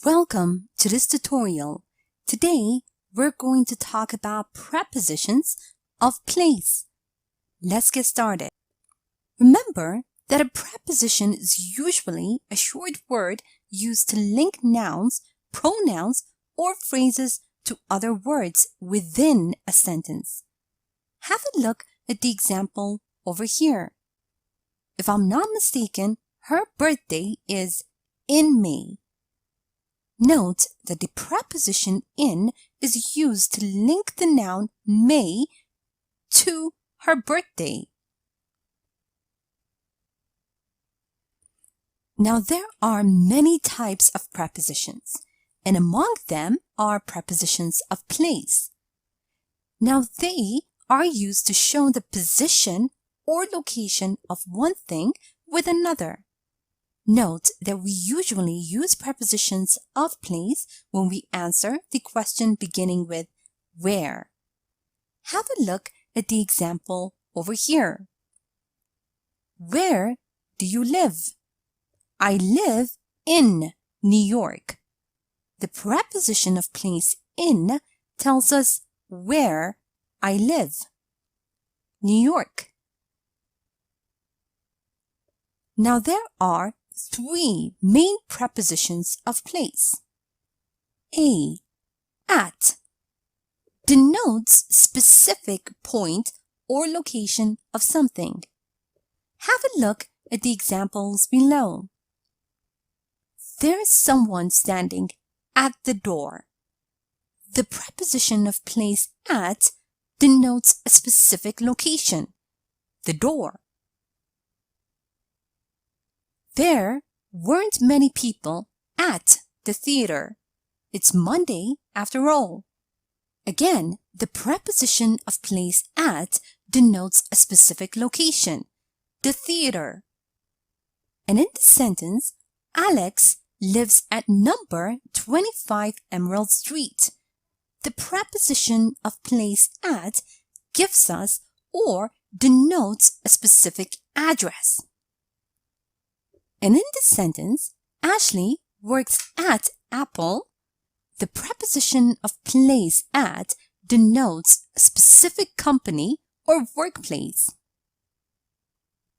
Welcome to this tutorial. Today, we're going to talk about prepositions of place. Let's get started. Remember that a preposition is usually a short word used to link nouns, pronouns, or phrases to other words within a sentence. Have a look at the example over here. If I'm not mistaken, her birthday is in May. Note that the preposition in is used to link the noun May to her birthday. Now, there are many types of prepositions, and among them are prepositions of place. Now, they are used to show the position or location of one thing with another. Note that we usually use prepositions of place when we answer the question beginning with where. Have a look at the example over here. Where do you live? I live in New York. The preposition of place in tells us where I live. New York. Now there are three main prepositions of place. A. At denotes specific point or location of something. Have a look at the examples below. There is someone standing at the door. The preposition of place at denotes a specific location, the door. There weren't many people at the theater. It's Monday after all. Again, the preposition of place at denotes a specific location, the theater. And in the sentence, Alex lives at number 25 Emerald Street. The preposition of place at gives us or denotes a specific address. And in this sentence, Ashley works at Apple. The preposition of place at denotes a specific company or workplace.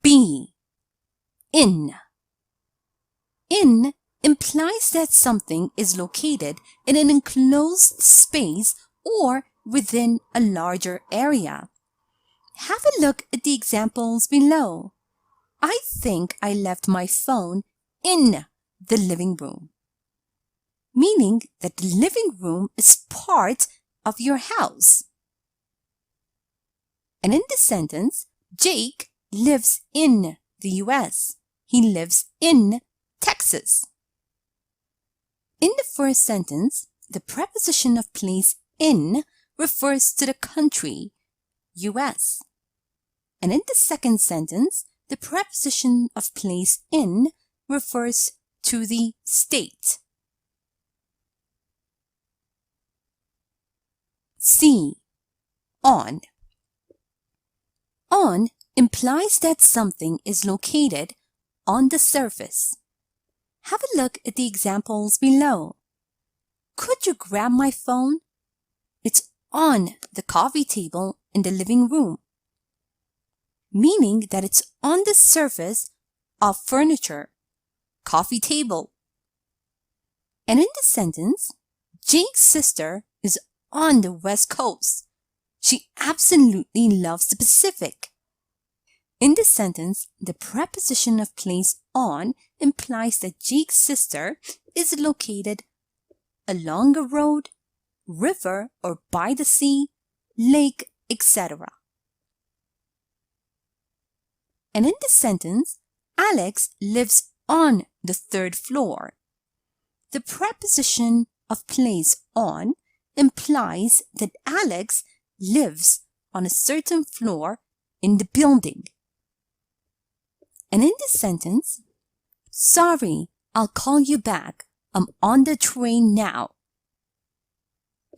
B. In. In implies that something is located in an enclosed space or within a larger area. Have a look at the examples below. I think I left my phone in the living room, meaning that the living room is part of your house. And in this sentence, Jake lives in the US. He lives in Texas. In the first sentence, the preposition of place in refers to the country, US. And in the second sentence, the preposition of place in refers to the state. C. On. On implies that something is located on the surface. Have a look at the examples below. Could you grab my phone? It's on the coffee table in the living room, meaning that it's on the surface of furniture, coffee table. And in the sentence, Jake's sister is on the West Coast. She absolutely loves the Pacific. In this sentence, the preposition of place on implies that Jake's sister is located along a road, river, or by the sea, lake, etc. And in this sentence, Alex lives on the third floor. The preposition of place on implies that Alex lives on a certain floor in the building. And in this sentence, sorry, I'll call you back. I'm on the train now.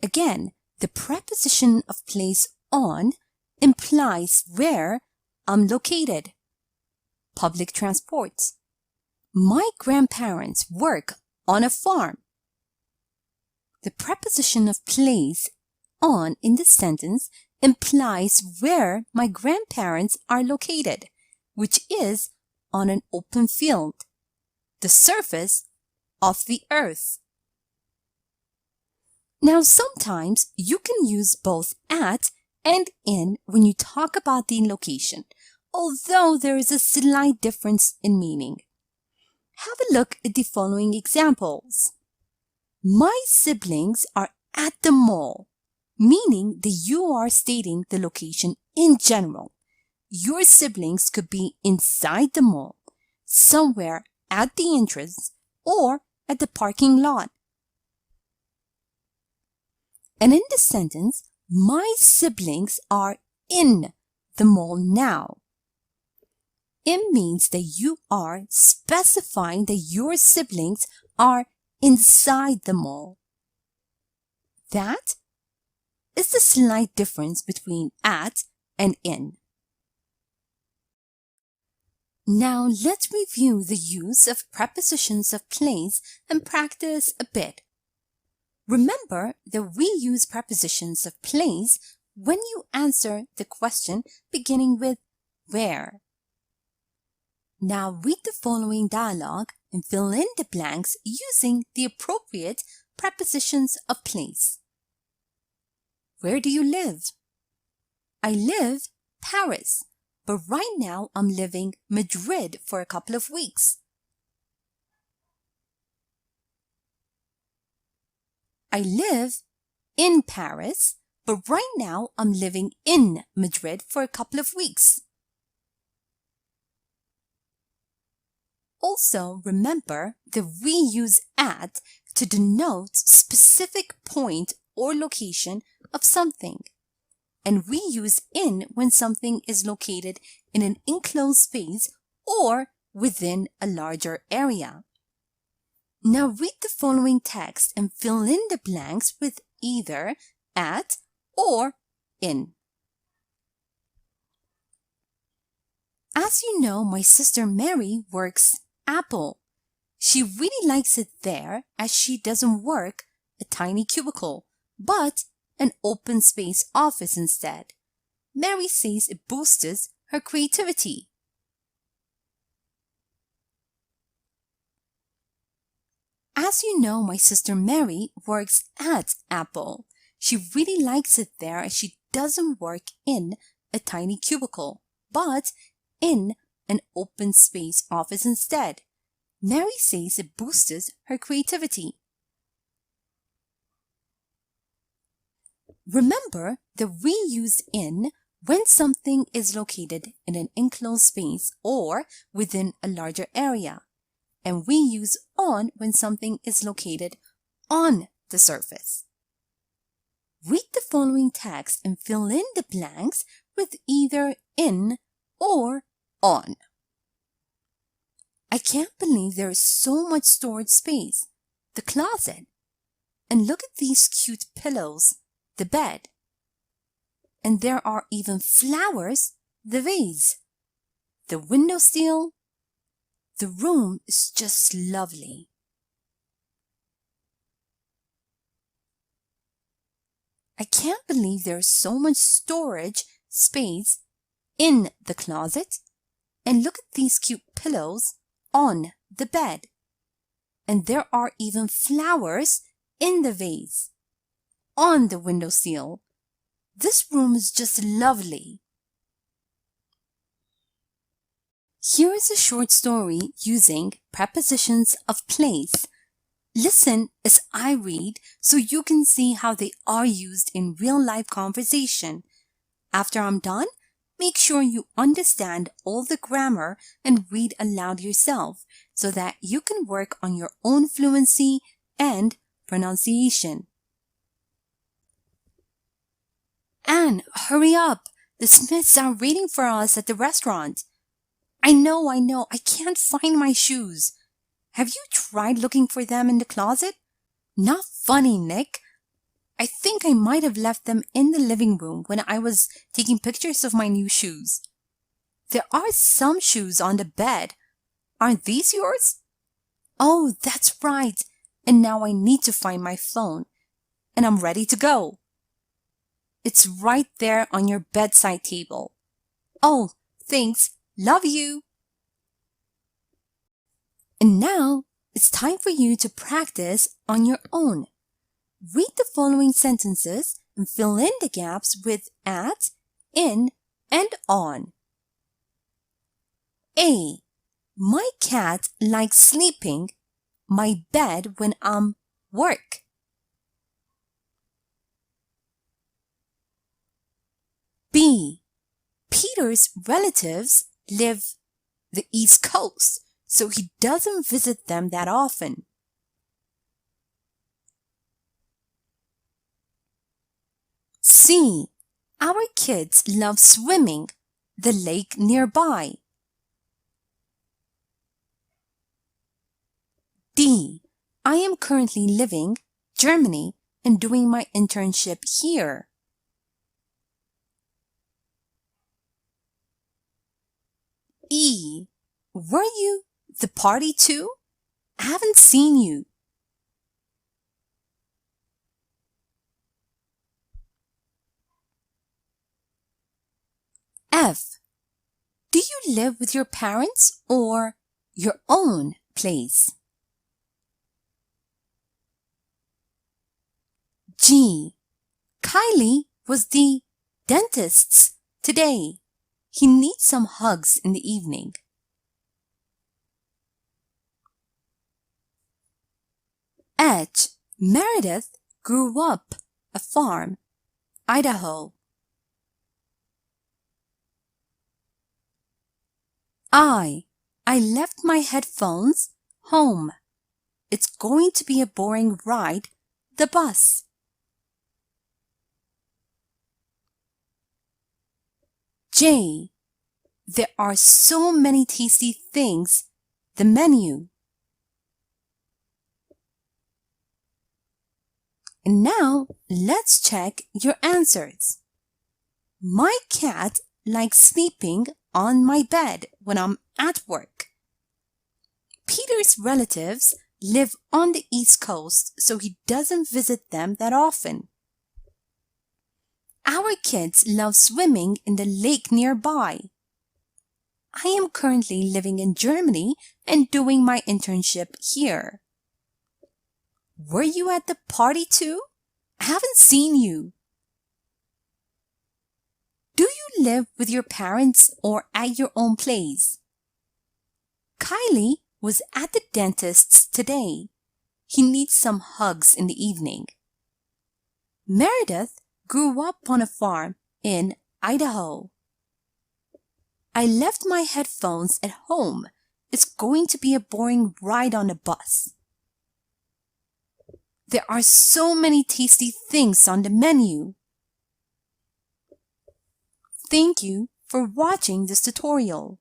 Again, the preposition of place on implies where I'm located. Public transport. My grandparents work on a farm. The preposition of place on in the sentence implies where my grandparents are located, which is on an open field, the surface of the earth. Now, sometimes you can use both at and in when you talk about the location, although there is a slight difference in meaning. Have a look at the following examples. My siblings are at the mall, meaning that you are stating the location in general. Your siblings could be inside the mall, somewhere at the entrance, or at the parking lot. And in the sentence, my siblings are in the mall now. It means that you are specifying that your siblings are inside the mall. That is the slight difference between at and in. Now let's review the use of prepositions of place and practice a bit. Remember that we use prepositions of place when you answer the question beginning with where. Now read the following dialogue and fill in the blanks using the appropriate prepositions of place. Where do you live? I live Paris, but right now I'm living Madrid for a couple of weeks. I live in Paris, but right now I'm living in Madrid for a couple of weeks. Also, remember that we use at to denote specific point or location of something, and we use in when something is located in an enclosed space or within a larger area. Now read the following text and fill in the blanks with either at or in. As you know, my sister Mary works Apple. She really likes it there as she doesn't work a tiny cubicle, but an open space office instead. Mary says it boosts her creativity. As you know, my sister Mary works at Apple. She really likes it there as she doesn't work in a tiny cubicle, but in an open space office instead. Mary says it boosts her creativity. Remember that we use in when something is located in an enclosed space or within a larger area, and we use on when something is located on the surface. Read the following text and fill in the blanks with either in or on. I can't believe there is so much storage space. The closet. And look at these cute pillows. The bed. And there are even flowers. The vase. The windowsill. The room is just lovely. I can't believe there is so much storage space in the closet. And look at these cute pillows on the bed. And there are even flowers in the vase, on the windowsill. This room is just lovely. Here is a short story using prepositions of place. Listen as I read so you can see how they are used in real-life conversation. After I'm done, make sure you understand all the grammar and read aloud yourself so that you can work on your own fluency and pronunciation. Anne, hurry up! The Smiths are waiting for us at the restaurant. I know, I can't find my shoes. Have you tried looking for them in the closet? Not funny, Nick. I think I might have left them in the living room when I was taking pictures of my new shoes. There are some shoes on the bed. Aren't these yours? Oh, that's right. And now I need to find my phone. and I'm ready to go. It's right there on your bedside table. Oh, thanks. Love you. And now it's time for you to practice on your own. Read the following sentences and fill in the gaps with at, in, and on. A. My cat likes sleeping my bed when I'm work. B. Peter's relatives live the East Coast, so he doesn't visit them that often. C. Our kids love swimming the lake nearby. D. I am currently living Germany and doing my internship here. E. Were you the party too? I haven't seen you. F. Do you live with your parents or your own place? G. Kylie was the dentist's today. He needs some hugs in the evening. H. Meredith grew up a farm, Idaho. I left my headphones home. It's going to be a boring ride, the bus. J. There are so many tasty things, the menu. And now let's check your answers. My cat likes sleeping on my bed when I'm at work. Peter's relatives live on the East Coast, so he doesn't visit them that often. Our kids love swimming in the lake nearby. I am currently living in Germany and doing my internship here. Were you at the party too? I haven't seen you. Do you live with your parents or at your own place? Kylie was at the dentist's today. He needs some hugs in the evening. Meredith grew up on a farm in Idaho. I left my headphones at home. It's going to be a boring ride on a bus. There are so many tasty things on the menu. Thank you for watching this tutorial.